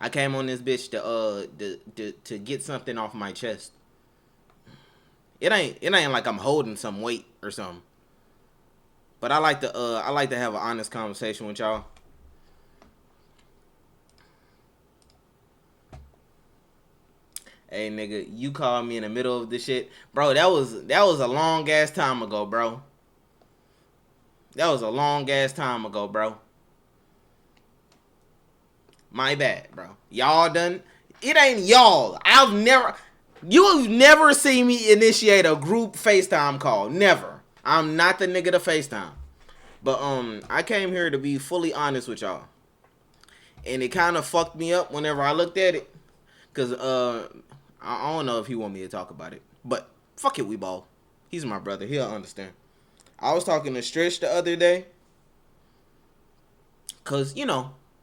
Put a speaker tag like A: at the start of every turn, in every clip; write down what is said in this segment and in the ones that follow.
A: I came on this bitch to get something off my chest. It ain't like I'm holding some weight or something. But I like to have an honest conversation with y'all. Hey nigga, you called me in the middle of this shit, bro. That was a long ass time ago, bro. That was a long ass time ago, bro. My bad, bro. Y'all done. It ain't y'all. You've never seen me initiate a group FaceTime call. Never. I'm not the nigga to FaceTime. But I came here to be fully honest with y'all. And it kind of fucked me up whenever I looked at it. Cause I don't know if he want me to talk about it. But fuck it, we ball. He's my brother. He'll understand. I was talking to Stretch the other day. Cause,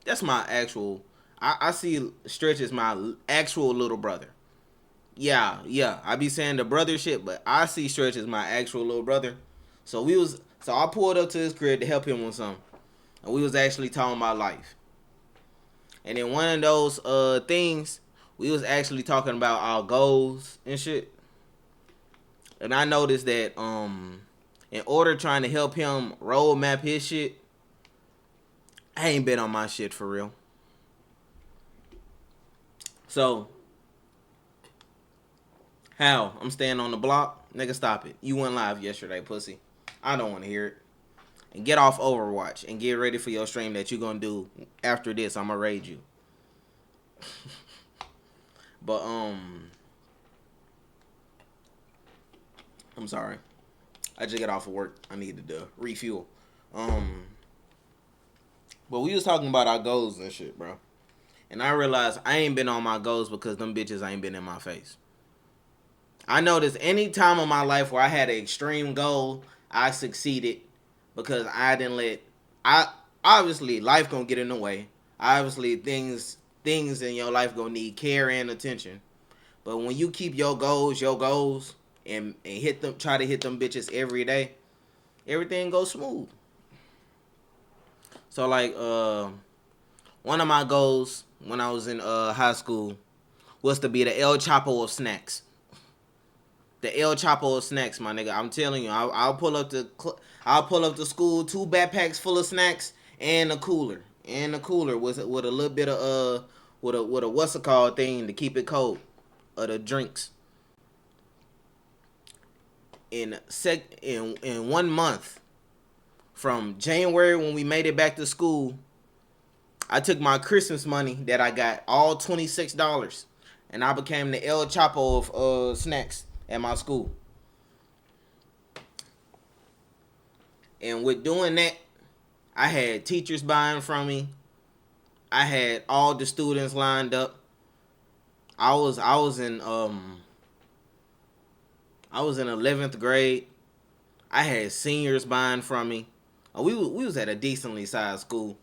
A: that's my actual I see Stretch as my actual little brother. Yeah. I be saying the brother shit, but I see Stretch as my actual little brother. So I pulled up to his crib to help him with something. And we was actually talking about life. And in one of those things, we was actually talking about our goals and shit. And I noticed that in order trying to help him roadmap his shit, I ain't been on my shit for real. So, how? I'm staying on the block? Nigga, stop it. You went live yesterday, pussy. I don't want to hear it. And get off Overwatch and get ready for your stream that you gonna do after this. I'm gonna raid you. But, I'm sorry. I just got off of work. I needed to refuel. But we was talking about our goals and shit, bro. And I realized I ain't been on my goals because them bitches ain't been in my face. I noticed any time in my life where I had an extreme goal, I succeeded because I didn't let. Obviously life gonna get in the way. Obviously things in your life gonna need care and attention. But when you keep your goals, and hit them, try to hit them bitches every day, everything goes smooth. So like one of my goals when I was in high school was to be the El Chapo of snacks. The El Chapo of snacks, my nigga. I'm telling you, I'll pull up to school, 2 backpacks full of snacks and a cooler. And the cooler with a little bit of with a what's it called thing to keep it cold. Of the drinks. In 1 month, from January when we made it back to school, I took my Christmas money that I got, all $26, and I became the El Chapo of snacks at my school. And with doing that, I had teachers buying from me. I had all the students lined up. I was in 11th grade. I had seniors buying from me. We was at a decently sized school.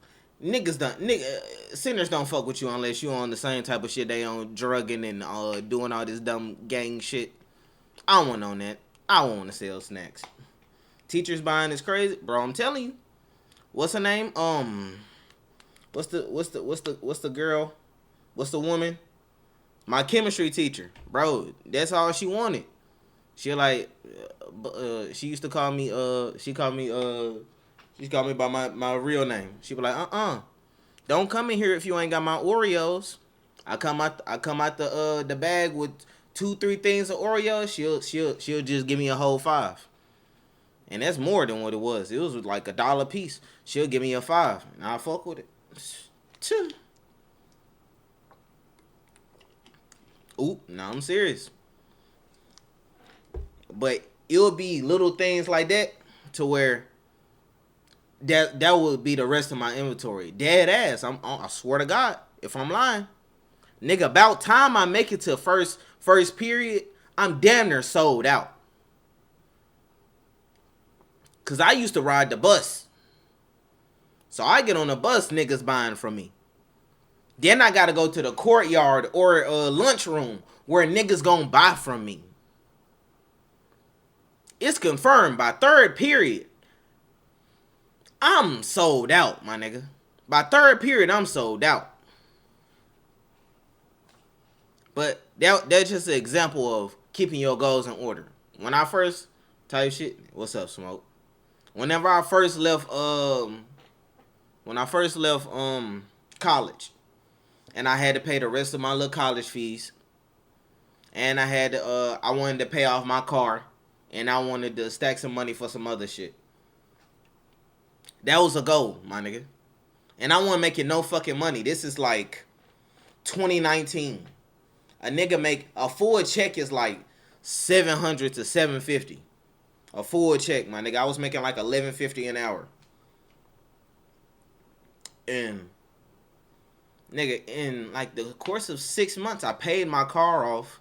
A: Sinners don't fuck with you unless you on the same type of shit they on, drugging and doing all this dumb gang shit. I don't want on that. I want to sell snacks. Teachers buying is crazy, bro. I'm telling you. What's her name? What's the girl? What's the woman? My chemistry teacher, bro. That's all she wanted. She she used to call me. She called me by my real name. She be like, don't come in here if you ain't got my Oreos. I come out the bag with 2-3 things of Oreos. She'll just give me a whole 5. And that's more than what it was. It was like $1 a piece. She'll give me a 5, and I'll fuck with it. Oop, now I'm serious. But it'll be little things like that to where that would be the rest of my inventory. Dead ass. I swear to God, if I'm lying, nigga, about time I make it to first period, I'm damn near sold out. Cause I used to ride the bus. So I get on the bus, niggas buying from me. Then I gotta go to the courtyard or lunchroom where niggas gonna buy from me. It's confirmed by 3rd period. I'm sold out, my nigga. By 3rd period, I'm sold out. But that's just an example of keeping your goals in order. When I first type shit, what's up, Smoke? Whenever I first left, when I first left college, and I had to pay the rest of my little college fees, and I wanted to pay off my car, and I wanted to stack some money for some other shit. That was a goal, my nigga. And I wasn't making no fucking money. This is like 2019. A nigga make a full check is like 700 to 750. A full check, my nigga. I was making like 11.50 an hour. And nigga, in like the course of 6 months, I paid my car off,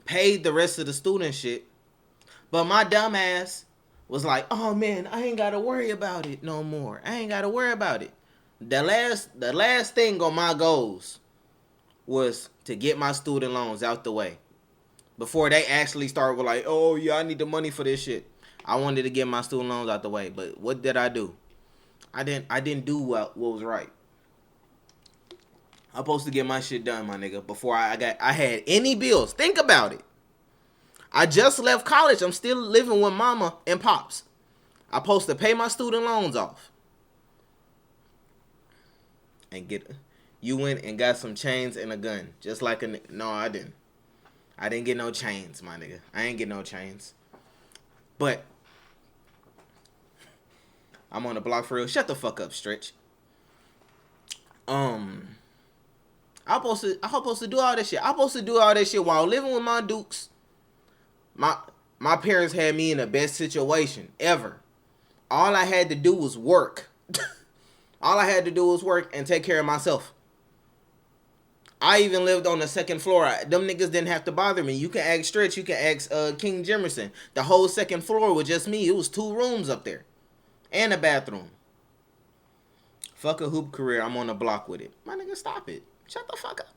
A: paid the rest of the student shit. But my dumb ass was like, oh man, I ain't gotta worry about it no more. I ain't gotta worry about it. The last thing on my goals was to get my student loans out the way. Before they actually started with like, oh yeah, I need the money for this shit. I wanted to get my student loans out the way. But what did I do? I didn't do what was right. I'm supposed to get my shit done, my nigga, before I had any bills. Think about it. I just left college. I'm still living with mama and pops. I'm supposed to pay my student loans off. And you went and got some chains and a gun. Just like no, I didn't. I didn't get no chains, my nigga. I ain't get no chains. But I'm on the block for real. Shut the fuck up, Stretch. I'm supposed to do all this shit. I'm supposed to do all this shit while living with my dukes. My parents had me in the best situation ever. All I had to do was work. All I had to do was work and take care of myself. I even lived on the second floor. Them niggas didn't have to bother me. You can ask Stretch. You can ask King Jimerson. The whole second floor was just me. It was 2 rooms up there. And a bathroom. Fuck a hoop career. I'm on the block with it. My nigga, stop it. Shut the fuck up.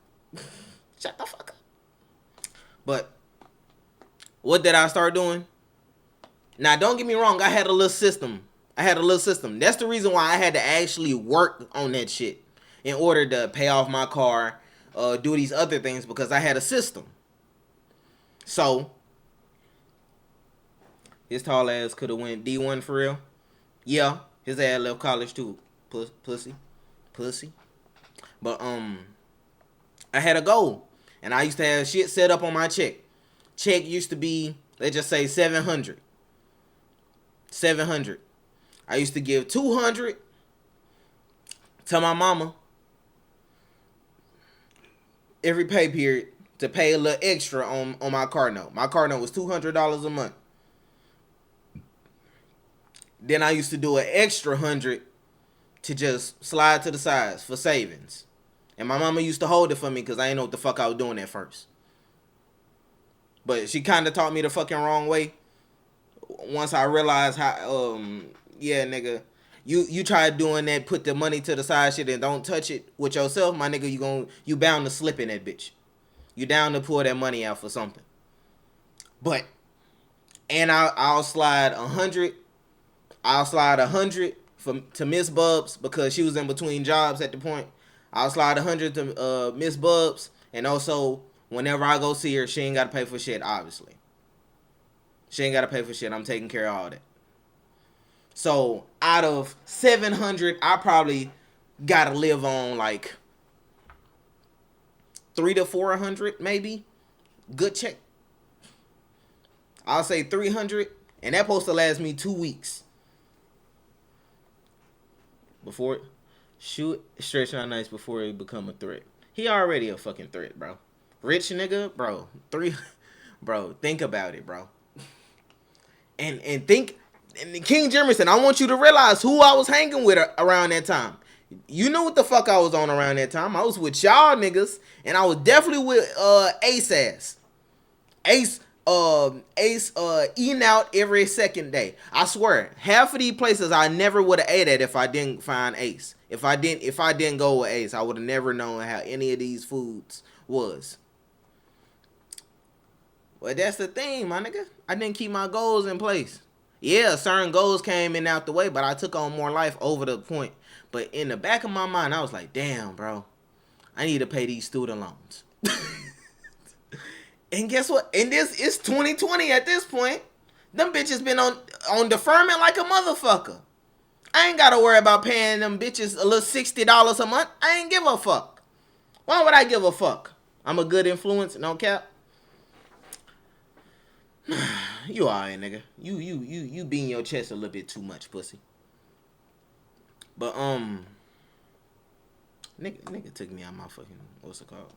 A: Shut the fuck up. But what did I start doing? Now, don't get me wrong. I had a little system. That's the reason why I had to actually work on that shit in order to pay off my car, do these other things, because I had a system. So, his tall ass could have went D1 for real. Yeah, his ass left college too. Pussy. But, I had a goal. And I used to have shit set up on my check. Check used to be, let's just say, 700. I used to give 200 to my mama every pay period to pay a little extra on my car note. My car note was $200 a month. Then I used to do an extra 100 to just slide to the sides for savings. And my mama used to hold it for me because I didn't know what the fuck I was doing at first. But she kind of taught me the fucking wrong way. Once I realized how, yeah, nigga, you try doing that, put the money to the side shit and don't touch it with yourself, my nigga, you bound to slip in that bitch. You down to pull that money out for something. But, and I'll slide 100. I'll slide 100 to Miss Bubbs because she was in between jobs at the point. I'll slide 100 to Miss Bubbs, and also whenever I go see her, she ain't got to pay for shit, obviously. She ain't got to pay for shit. I'm taking care of all that. So, out of 700, I probably got to live on like 300 to 400, maybe. Good check. I'll say 300, and that supposed to last me 2 weeks. Before shoot stretch out nice before it become a threat. He already a fucking threat, bro. Rich nigga, bro. Bro, think about it, bro. And think, and King Jimerson, I want you to realize who I was hanging with around that time. You know what the fuck I was on around that time. I was with y'all niggas, and I was definitely with Ace ass. Ace eating out every second day. I swear, half of these places I never would have ate at if I didn't find Ace. If I didn't go with Ace, I would have never known how any of these foods was. Well, that's the thing, my nigga. I didn't keep my goals in place. Yeah, certain goals came in out the way, but I took on more life over the point. But in the back of my mind, I was like, damn, bro, I need to pay these student loans. And guess what? And this is 2020 at this point. Them bitches been on deferment like a motherfucker. I ain't gotta worry about paying them bitches a little $60 a month. I ain't give a fuck. Why would I give a fuck? I'm a good influence, no cap. You alright, nigga. You beating your chest a little bit too much, pussy. But nigga took me out my fucking, what's it called?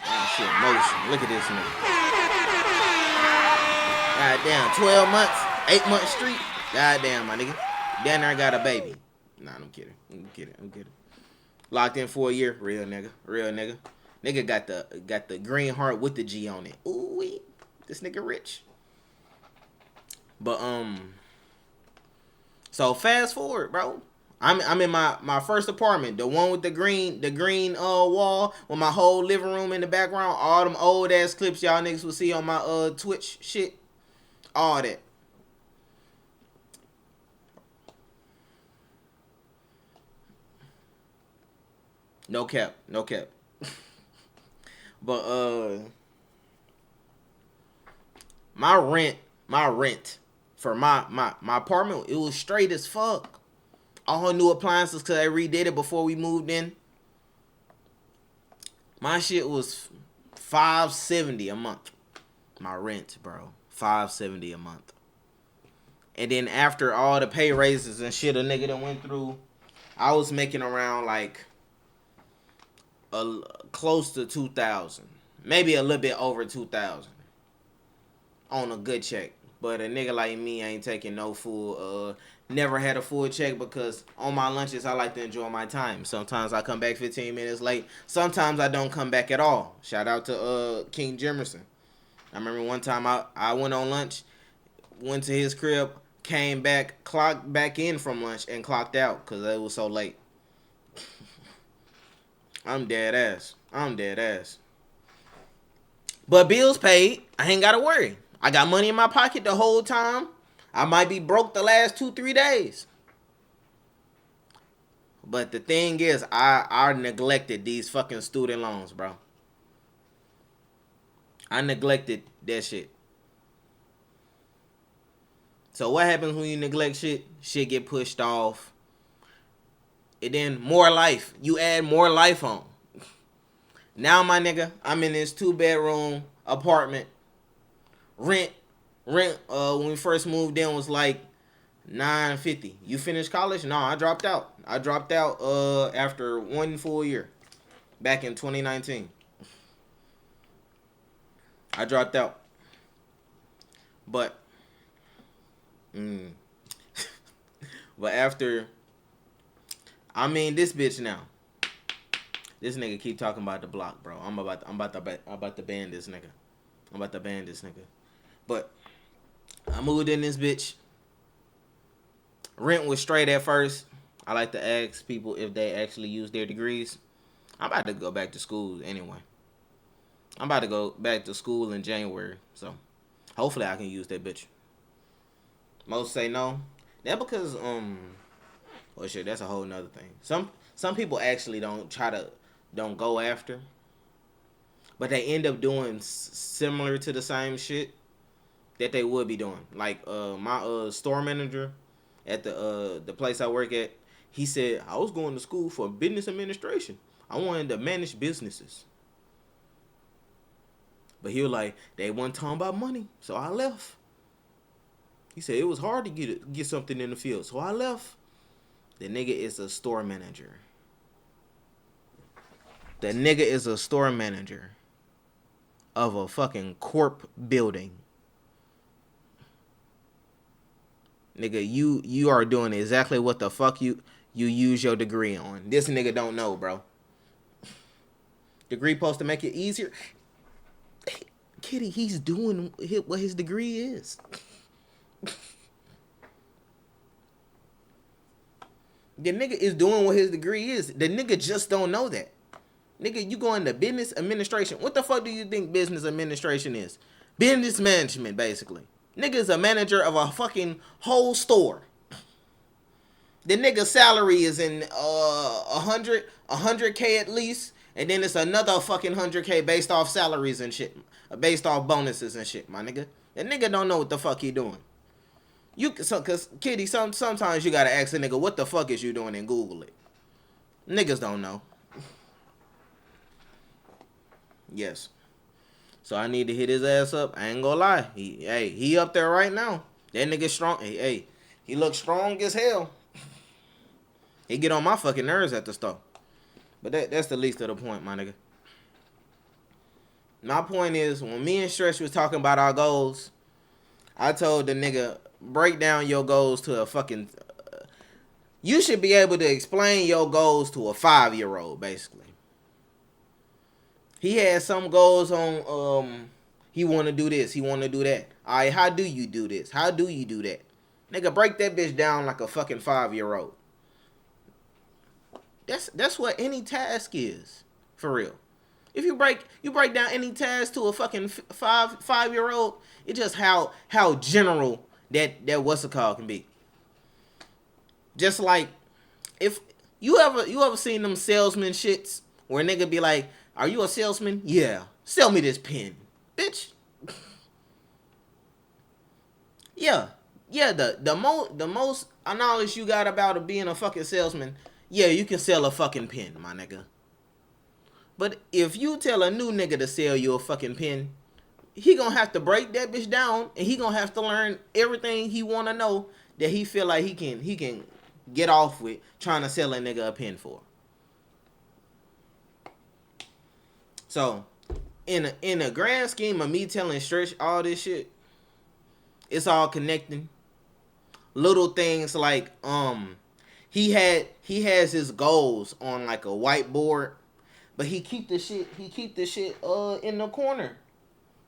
A: Oh shit, motion. Look at this nigga. Goddamn, 12 months, 8 months street. Goddamn, my nigga. Down there got a baby. Nah, I'm kidding. I'm kidding. Locked in for a year. Real nigga. Nigga got the green heart with the G on it. Ooh wee. This nigga rich. But so fast forward, bro. I'm in my first apartment, the one with the green wall with my whole living room in the background, all them old ass clips y'all niggas will see on my Twitch shit, all that. No cap. But my rent for my apartment, it was straight as fuck. All new appliances because I redid it before we moved in. My shit was $570 a month. My rent, bro. $570 a month. And then after all the pay raises and shit a nigga that went through, I was making around like close to $2,000. Maybe a little bit over $2,000 on a good check. But a nigga like me ain't taking no full, never had a full check because on my lunches, I like to enjoy my time. Sometimes I come back 15 minutes late. Sometimes I don't come back at all. Shout out to King Jimerson. I remember one time I went on lunch, went to his crib, came back, clocked back in from lunch, and clocked out because it was so late. I'm dead ass. But bills paid. I ain't got to worry. I got money in my pocket the whole time. I might be broke the last 2-3 days. But the thing is, I neglected these fucking student loans, bro. I neglected that shit. So what happens when you neglect shit? Shit get pushed off. And then more life. You add more life on. Now, my nigga, I'm in this 2-bedroom apartment. Rent when we first moved in was like $950. You finished college? No, I dropped out. After 1 full year. Back in 2019. I dropped out. But but after, I mean, this bitch now. This nigga keep talking about the block, bro. I'm about to ban this nigga. But I moved in this bitch. Rent was straight at first. I like to ask people if they actually use their degrees. I'm about to go back to school anyway. I'm about to go back to school in January. So hopefully I can use that bitch. Most say no. That because well shit, that's a whole nother thing. Some people actually don't go after. But they end up doing similar to the same shit that they would be doing. Like my store manager at the place I work at, he said, I was going to school for business administration. I wanted to manage businesses. But he was like, they wasn't talking about money, so I left. He said it was hard to get something in the field, so I left. The nigga is a store manager. Of a fucking corp building. Nigga, you are doing exactly what the fuck you use your degree on. This nigga don't know, bro. Degree supposed to make it easier. Kitty, he's doing what his degree is. The nigga is doing what his degree is. The nigga just don't know that. Nigga, you go into business administration. What the fuck do you think business administration is? Business management, basically. Nigga is a manager of a fucking whole store. The nigga's salary is in 100K at least. And then it's another fucking 100K based off salaries and shit. Based off bonuses and shit, my nigga. That nigga don't know what the fuck he doing. Cause Kitty, sometimes you gotta ask a nigga what the fuck is you doing and Google it. Niggas don't know. Yes. So I need to hit his ass up. I ain't gonna lie. He up there right now. That nigga strong. He looks strong as hell. He get on my fucking nerves at the store. But that's the least of the point, my nigga. My point is, when me and Stretch was talking about our goals, I told the nigga, break down your goals to a fucking... you should be able to explain your goals to a 5-year-old, basically. He had some goals on, he want to do this, he want to do that. All right, how do you do this? How do you do that? Nigga, break that bitch down like a fucking 5-year-old. That's what any task is, for real. If you break down any task to a fucking 5-year-old, it's just how general that what's it called can be. Just like, if you ever seen them salesman shits where a nigga be like, are you a salesman? Yeah. Sell me this pen. Bitch. Yeah. Yeah, the most knowledge you got about being a fucking salesman, yeah, you can sell a fucking pen, my nigga. But if you tell a new nigga to sell you a fucking pen, he gonna have to break that bitch down, and he gonna have to learn everything he wanna know that he feel like he can get off with trying to sell a nigga a pen for. So, in a grand scheme of me telling Stretch all this shit, it's all connecting. Little things like he has his goals on like a whiteboard, but he keep the shit in the corner.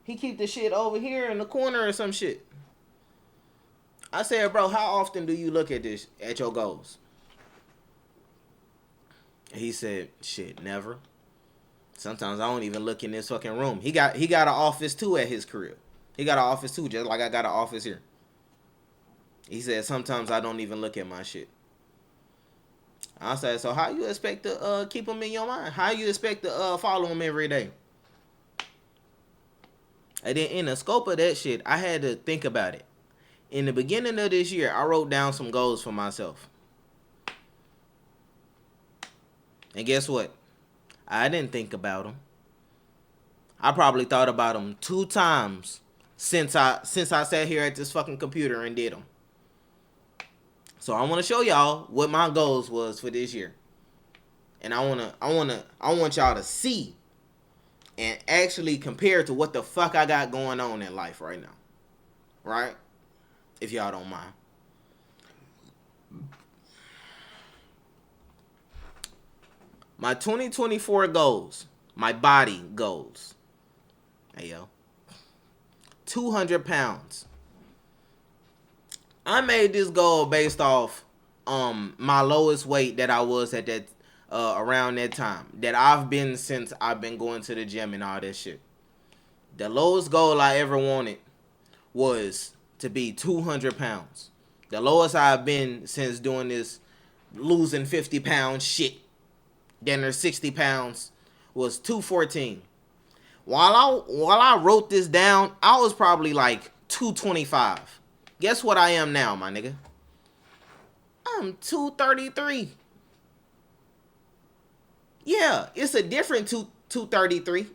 A: He keep the shit over here in the corner or some shit. I said, bro, how often do you look at your goals? He said, shit, never. Sometimes I don't even look in this fucking room. He got an office too at his crib. He got an office too, just like I got an office here. He said, sometimes I don't even look at my shit. I said, so how you expect to keep them in your mind? How you expect to follow them every day? And then in the scope of that shit, I had to think about it. In the beginning of this year, I wrote down some goals for myself. And guess what? I didn't think about them. I probably thought about them 2 times since I sat here at this fucking computer and did them. So I want to show y'all what my goals was for this year. And I want y'all to see and actually compare to what the fuck I got going on in life right now. Right? If y'all don't mind. My 2024 goals. My body goals. Hey, yo. 200 pounds. I made this goal based off my lowest weight that I was at that around that time. That I've been since I've been going to the gym and all that shit. The lowest goal I ever wanted was to be 200 pounds. The lowest I've been since doing this losing 50 pounds shit. Then there's 60 pounds was 214. While I wrote this down, I was probably like 225. Guess what I am now, my nigga? I'm 233. Yeah, it's a different 233.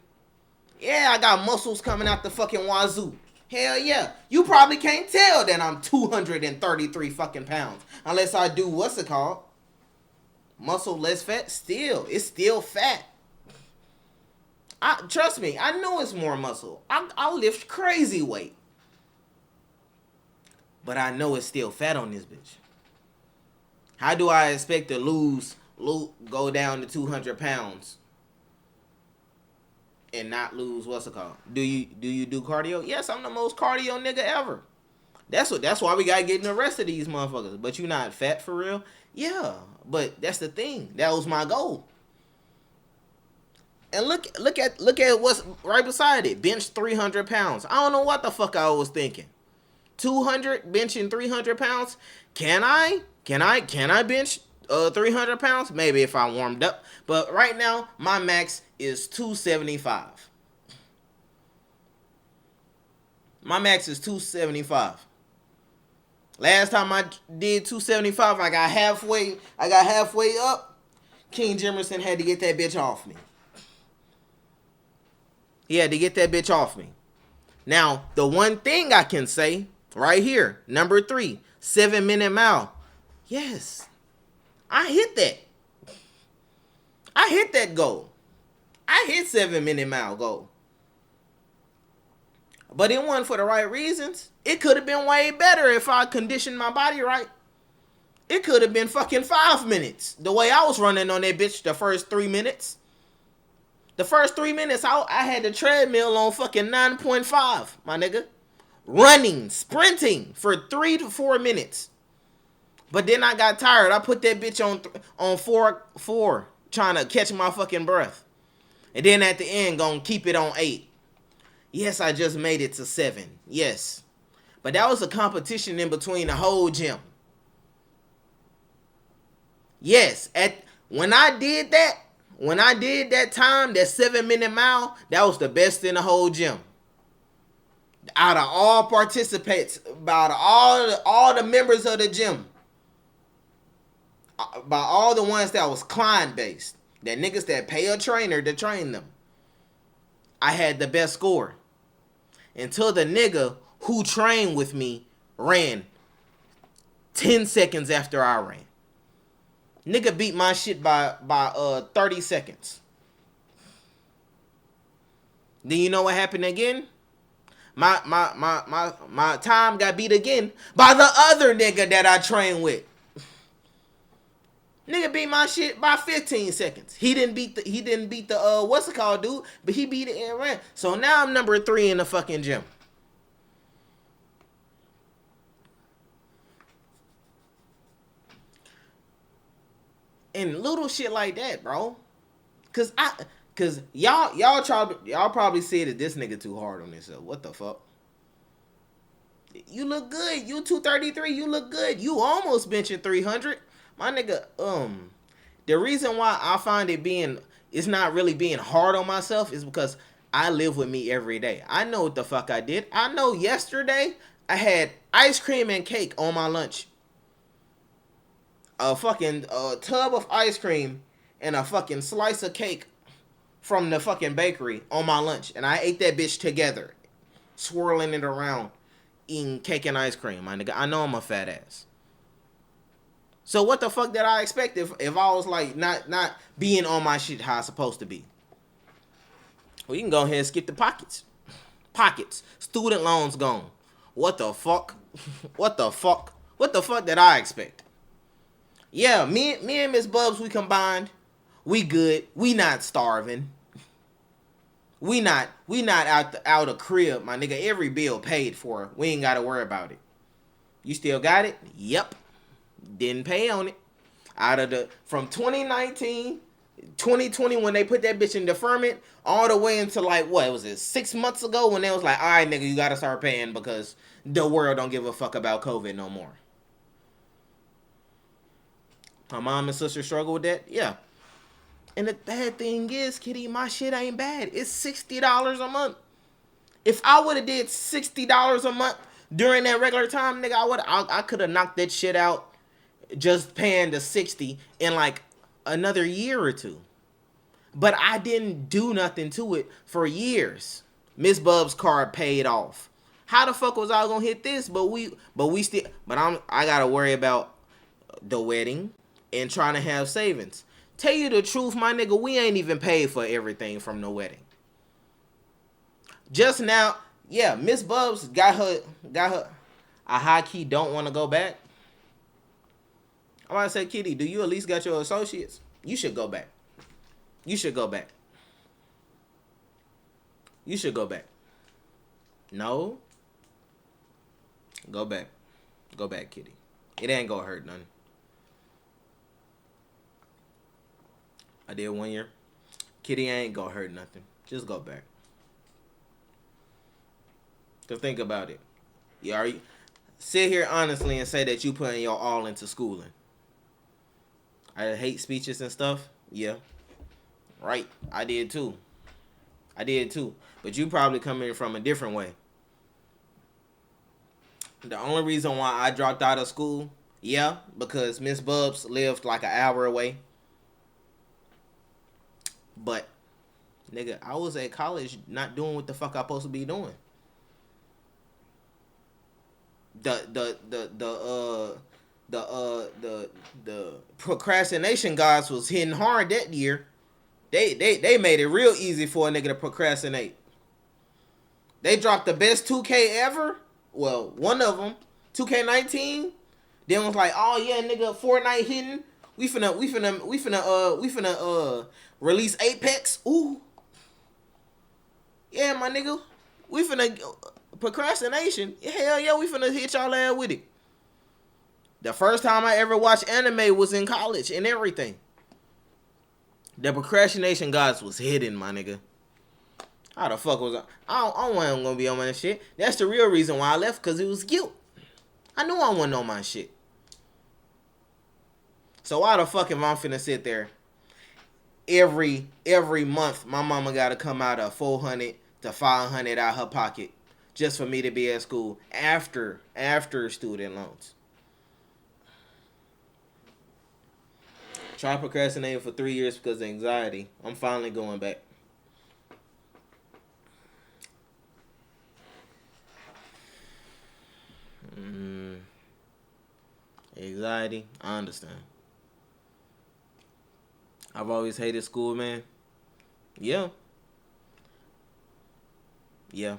A: Yeah, I got muscles coming out the fucking wazoo. Hell yeah. You probably can't tell that I'm 233 fucking pounds. Unless I do, what's it called? Muscle less fat. Still, it's still fat. Trust me, I know it's more muscle. I'll lift crazy weight. But I know it's still fat on this bitch. How do I expect to go down to 200 pounds and not lose, what's it called? Do you do cardio? Yes, I'm the most cardio nigga ever. That's why we gotta get in the rest of these motherfuckers. But you not fat for real? Yeah, but that's the thing. That was my goal. And look at what's right beside it. Bench 300 pounds. I don't know what the fuck I was thinking. 200 benching 300 pounds. Can I bench 300 pounds, maybe if I warmed up. But right now, my max is 275. My max is 275. Last time I did 275, I got halfway up. King Jimerson had to get that bitch off me. He had to get that bitch off me. Now, the one thing I can say right here, number 3, 7-minute mile. Yes, I hit that. I hit that goal. I hit 7-minute mile goal. But it wasn't for the right reasons. It could have been way better if I conditioned my body right. It could have been fucking 5 minutes. The way I was running on that bitch the first 3 minutes. The first 3 minutes, I had the treadmill on fucking 9.5, my nigga. Running, sprinting for 3 to 4 minutes. But then I got tired. I put that bitch on 4, trying to catch my fucking breath. And then at the end, gonna keep it on 8. Yes, I just made it to 7. Yes. But that was a competition in between the whole gym. Yes, when I did that time, that 7-minute mile, that was the best in the whole gym. Out of all participants, about all the members of the gym, by all the ones that was client based, that niggas that pay a trainer to train them, I had the best score. Until the nigga who trained with me ran 10 seconds after I ran. Nigga beat my shit by 30 seconds. Then you know what happened again? My time got beat again by the other nigga that I trained with. Nigga beat my shit by 15 seconds. He didn't beat the what's it called, dude? But he beat it and ran. So now I'm number 3 in the fucking gym. And little shit like that, bro. Cause y'all probably said that this nigga too hard on himself. What the fuck? You look good. You 233. You look good. You almost benching 300. My nigga, the reason why I find it's not really being hard on myself is because I live with me every day. I know what the fuck I did. I know yesterday I had ice cream and cake on my lunch. A fucking tub of ice cream and a fucking slice of cake from the fucking bakery on my lunch. And I ate that bitch together. Swirling it around. Eating cake and ice cream, my nigga. I know I'm a fat ass. So what the fuck did I expect if I was like not being on my shit how I supposed to be? Well, you can go ahead and skip the pockets. Pockets. Student loans gone. What the fuck? What the fuck? What the fuck did I expect? Yeah, me and Miss Bubbs, we combined. We good. We not starving. We not out of crib, my nigga. Every bill paid for. We ain't gotta worry about it. You still got it? Yep. Didn't pay on it. From 2019, 2020 when they put that bitch in deferment, all the way until like, what was it, 6 months ago when they was like, all right, nigga, you gotta start paying because the world don't give a fuck about COVID no more. My mom and sister struggle with that? Yeah. And the bad thing is, kitty, my shit ain't bad. It's $60 a month. If I would have did $60 a month during that regular time, nigga, I could have knocked that shit out just paying the 60 in like another year or two. But I didn't do nothing to it for years. Miss Bub's card paid off. How the fuck was I gonna hit this? But I gotta worry about the wedding and trying to have savings. Tell you the truth, my nigga, we ain't even paid for everything from the wedding. Just now, yeah, Miss Bubs got her. I high key don't want to go back. I'm about to say, Kitty, do you at least got your associates? You should go back. You should go back. You should go back. No. Go back. Go back, Kitty. It ain't gonna hurt none. I did 1 year. Kitty ain't gonna hurt nothing. Just go back. To think about it. You sit here honestly and say that you putting your all into schooling. I hate speeches and stuff. Yeah, right. I did too. I did too. But you probably come in from a different way. The only reason why I dropped out of school, yeah, because Miss Bubbs lived like an hour away. But nigga, I was at college not doing what the fuck I supposed to be doing. The procrastination gods was hitting hard that year. They made it real easy for a nigga to procrastinate. They dropped the best 2K ever. Well, one of them, 2K19. Then was like, oh yeah, nigga, Fortnite hitting. We finna release Apex. Ooh. Yeah, my nigga. We finna procrastination. Hell yeah, we finna hit y'all ass with it. The first time I ever watched anime was in college and everything. The procrastination gods was hidden, my nigga. How the fuck was I? I wasn't gonna be on my shit. That's the real reason why I left, because it was guilt. I knew I wasn't on my shit. So why the fuck am I finna sit there every month? My mama gotta come out of $400 to $500 out her pocket just for me to be at school after student loans. Try procrastinating for 3 years because of anxiety. I'm finally going back. Anxiety, I understand. I've always hated school, man. Yeah. Yeah.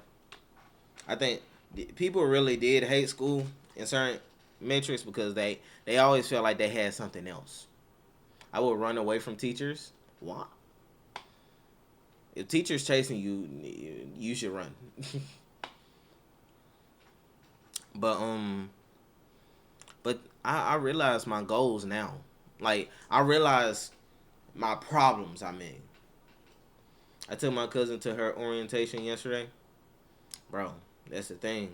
A: I think people really did hate school in certain metrics because they always felt like they had something else. I would run away from teachers. Why? If teachers chasing you, you should run. But I realize my goals now. Like, I realize my problems, I mean. I took my cousin to her orientation yesterday. Bro, that's the thing.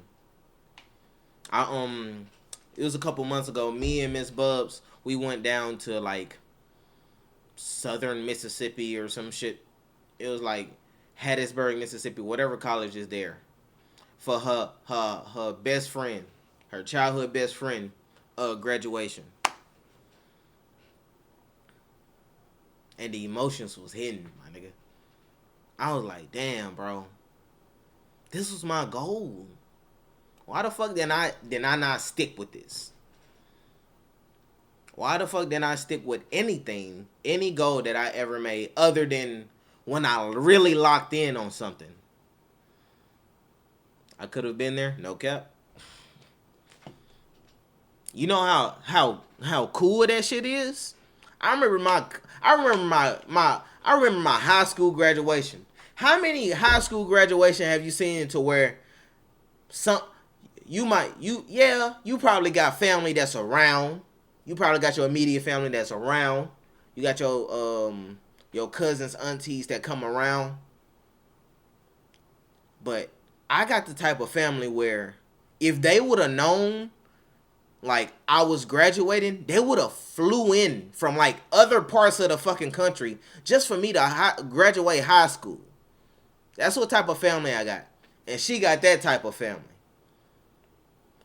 A: It was a couple months ago. Me and Miss Bubbs, we went down to like Southern Mississippi or some shit. It was like Hattiesburg, Mississippi, whatever college is there. For her best friend, her childhood best friend, graduation. And the emotions was hidden, my nigga. I was like, damn, bro. This was my goal. Why the fuck did I not stick with this? Why the fuck did I stick with anything, any goal that I ever made other than when I really locked in on something? I could have been there, no cap. You know how cool that shit is? I remember my high school graduation. How many high school graduation have you seen to where you probably got family that's around. You probably got your immediate family that's around. You got your cousins, aunties that come around. But I got the type of family where if they would have known like I was graduating, they would have flew in from like other parts of the fucking country just for me to graduate high school. That's what type of family I got. And she got that type of family.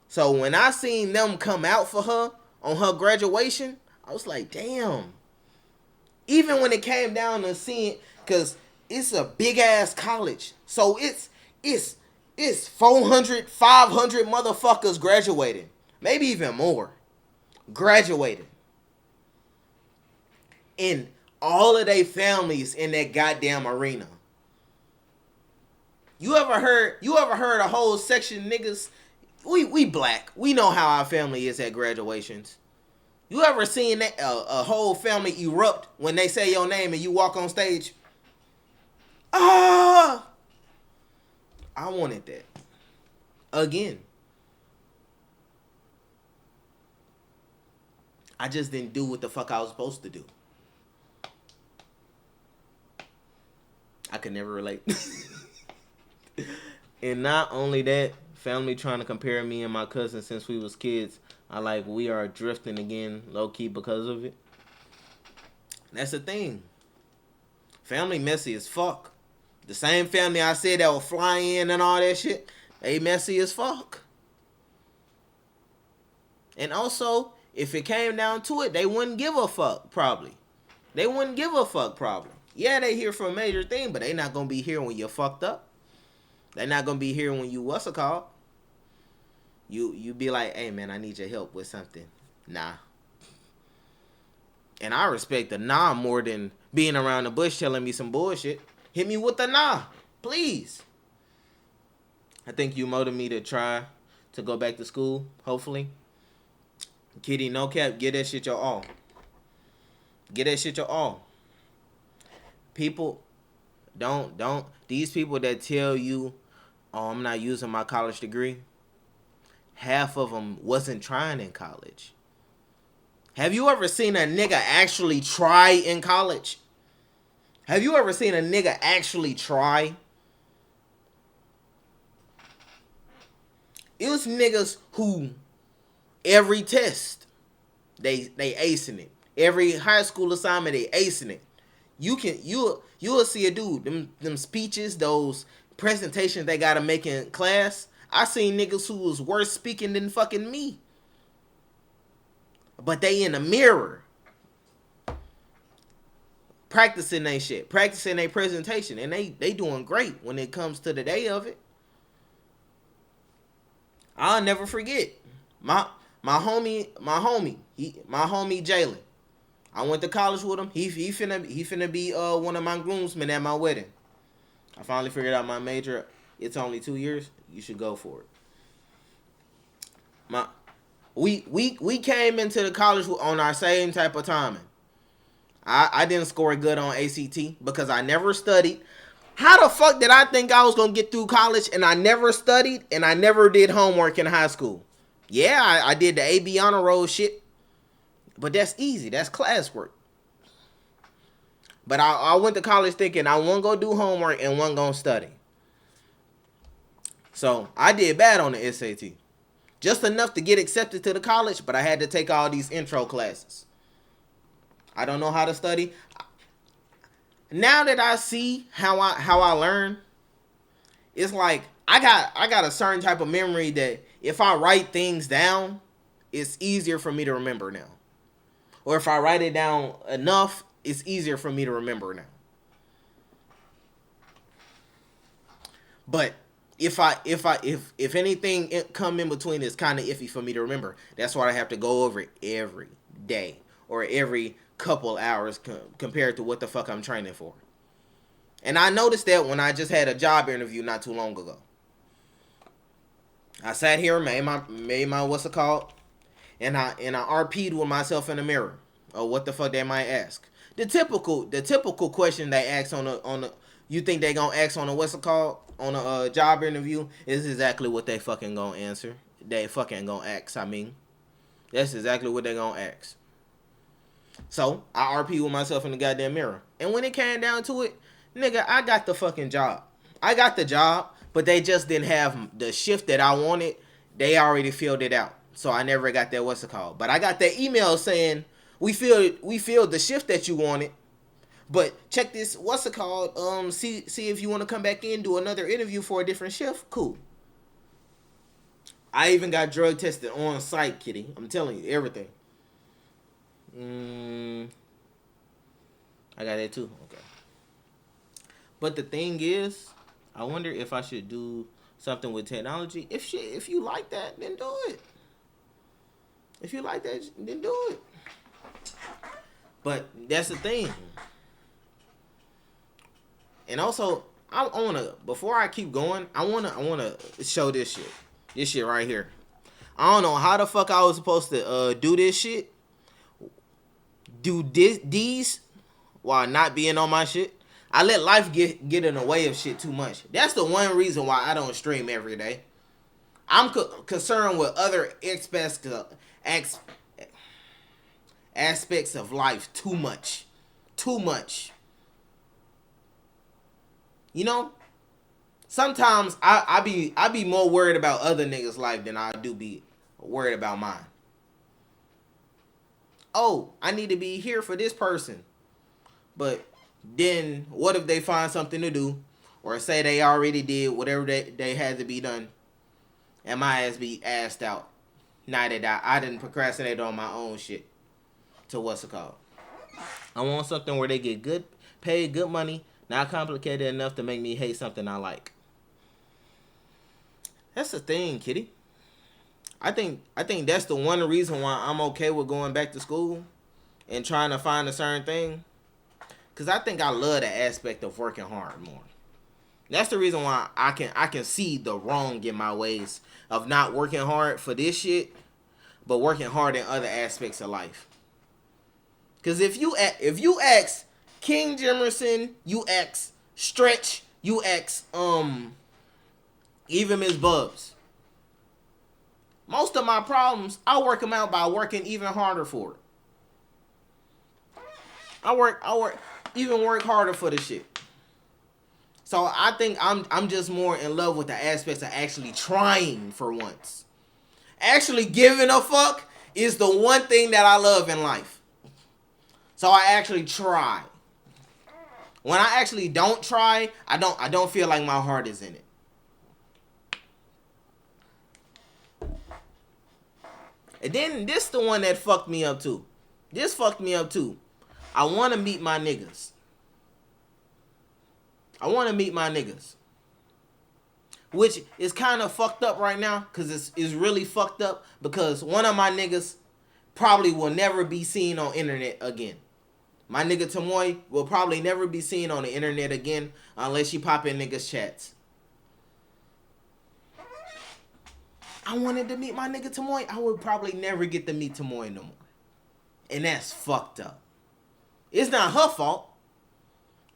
A: So when I seen them come out for her on her graduation, I was like, damn. Even when it came down to seeing, because it's a big ass college. So it's 400, 500 motherfuckers graduating. Maybe even more. Graduating. And all of their families in that goddamn arena. You ever heard a whole section of niggas? We black. We know how our family is at graduations. You ever seen that a whole family erupt when they say your name and you walk on stage? Ah! I wanted that. Again. I just didn't do what the fuck I was supposed to do. I could never relate. And not only that, family trying to compare me and my cousin since we was kids. We are drifting again, low key because of it. That's the thing. Family messy as fuck. The same family I said that will fly in and all that shit, they messy as fuck. And also, if it came down to it, they wouldn't give a fuck, probably. They wouldn't give a fuck, probably. Yeah, they here for a major thing, but they not gonna be here when you're fucked up. They not gonna be here when you what's it called? You be like, hey man, I need your help with something. Nah. And I respect the nah more than being around the bush telling me some bullshit. Hit me with the nah, please. I think you motivated me to try to go back to school, hopefully. Kitty, no cap, get that shit your all. Get that shit your all. People, don't, these people that tell you, oh, I'm not using my college degree, half of them wasn't trying in college. Have you ever seen a nigga actually try in college? Have you ever seen a nigga actually try? It was niggas who every test they acing it. Every high school assignment they acing it. You'll see a dude them speeches, those presentations they gotta make in class. I seen niggas who was worse speaking than fucking me. But they in the mirror practicing they shit, practicing their presentation, and they doing great when it comes to the day of it. I'll never forget my homie Jalen. I went to college with him. He finna be one of my groomsmen at my wedding. I finally figured out my major. It's only 2 years. You should go for it. We came into the college on our same type of timing. I didn't score good on ACT because I never studied. How the fuck did I think I was gonna get through college and I never studied and I never did homework in high school? Yeah, I did the AB honor roll shit, but that's easy. That's classwork. But I went to college thinking I wasn't gonna do homework and wasn't gonna study. So I did bad on the SAT. Just enough to get accepted to the college, but I had to take all these intro classes. I don't know how to study. Now that I see how I learn, it's like I got a certain type of memory that if I write things down, it's easier for me to remember now. Or if I write it down enough, it's easier for me to remember now. But if anything come in between, it's kind of iffy for me to remember. That's why I have to go over it every day or every couple hours compared to what the fuck I'm training for. And I noticed that when I just had a job interview not too long ago. I sat here, made my what's it called, and I RP'd with myself in the mirror. Or what the fuck they might ask. The typical question they ask on the you think they gonna ask on a what's it called on a job interview is exactly what they fucking gonna answer. They fucking gonna ask. I mean, that's exactly what they gonna ask. So I RP with myself in the goddamn mirror, and when it came down to it, nigga, I got the fucking job. I got the job, but they just didn't have the shift that I wanted. They already filled it out, so I never got that what's it called. But I got that email saying we filled the shift that you wanted. But check this, what's it called? See if you want to come back in, do another interview for a different shift. Cool. I even got drug tested on site, kitty. I'm telling you, everything. I got that too. Okay. But the thing is, I wonder if I should do something with technology. If you like that, then do it. If you like that, then do it. But that's the thing. And also, I wanna, before I keep going, I wanna show this shit. This shit right here. I don't know how the fuck I was supposed to do this shit. Do these while not being on my shit. I let life get in the way of shit too much. That's the one reason why I don't stream every day. I'm concerned with other aspects of life too much. Too much. You know? Sometimes I be more worried about other niggas' life than I do be worried about mine. Oh, I need to be here for this person. But then what if they find something to do, or say they already did whatever they had to be done, and my ass be assed out? Now that I didn't procrastinate on my own shit. To what's it called? I want something where they get good, paid good money, not complicated enough to make me hate something I like. That's the thing, kitty. I think that's the one reason why I'm okay with going back to school and trying to find a certain thing. Cause I think I love the aspect of working hard more. That's the reason why I can see the wrong in my ways of not working hard for this shit, but working hard in other aspects of life. Cause if you ask King Jimerson, you ask Stretch, you ask even Miss Bubbs, most of my problems I work them out by working even harder for it. I work harder for the shit. So I think I'm just more in love with the aspects of actually trying for once. Actually giving a fuck is the one thing that I love in life. So I actually try. When I actually don't try, I don't feel like my heart is in it. And then this the one that fucked me up too. This fucked me up too. I want to meet my niggas. Which is kind of fucked up right now. Because it's really fucked up. Because one of my niggas probably will never be seen on internet again. My nigga Tamoy will probably never be seen on the internet again. Unless you pop in niggas' chats. I wanted to meet my nigga Tamoy. I would probably never get to meet Tamoy no more. And that's fucked up. It's not her fault.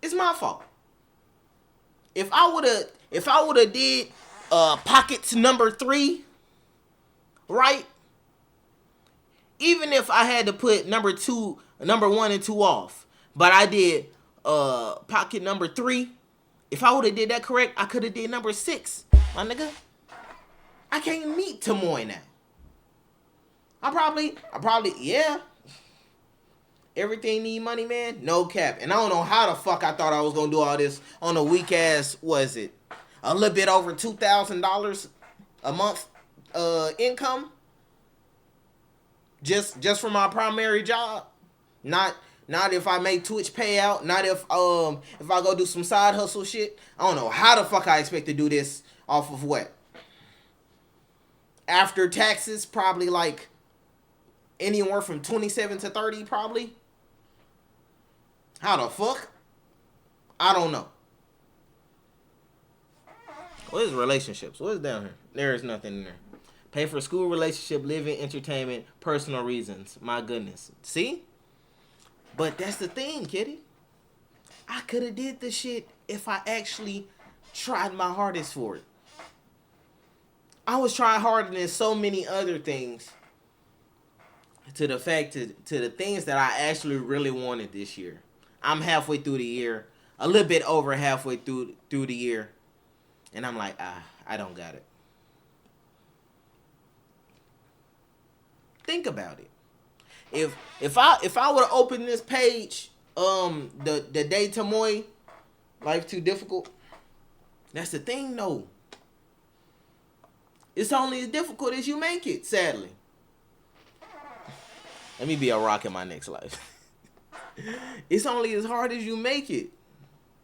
A: It's my fault. If I would have did pockets number 3, right? Even if I had to put number 1 and 2 off, but I did pocket number 3. If I would have did that correct, I could have did number 6, my nigga. I can't meet Tamoy now. I probably, yeah. Everything need money, man. No cap. And I don't know how the fuck I thought I was gonna do all this on a weak ass, was it a little bit over $2,000 a month income? Just from my primary job. Not if I make Twitch payout. Not if I go do some side hustle shit. I don't know how the fuck I expect to do this off of what? After taxes, probably like anywhere from 27 to 30, probably. How the fuck? I don't know. What is relationships? What is down here? There is nothing in there. Pay for school, relationship, living, entertainment, personal reasons. My goodness. See? But that's the thing, kitty. I could have did the shit if I actually tried my hardest for it. I was trying harder than so many other things. To the things that I actually really wanted this year. I'm halfway through the year, a little bit over halfway through the year, and I'm like, I don't got it. Think about it. If I would have opened this page, the day Tamoy, life too difficult. That's the thing, though. It's only as difficult as you make it. Sadly. Let me be a rock in my next life. It's only as hard as you make it.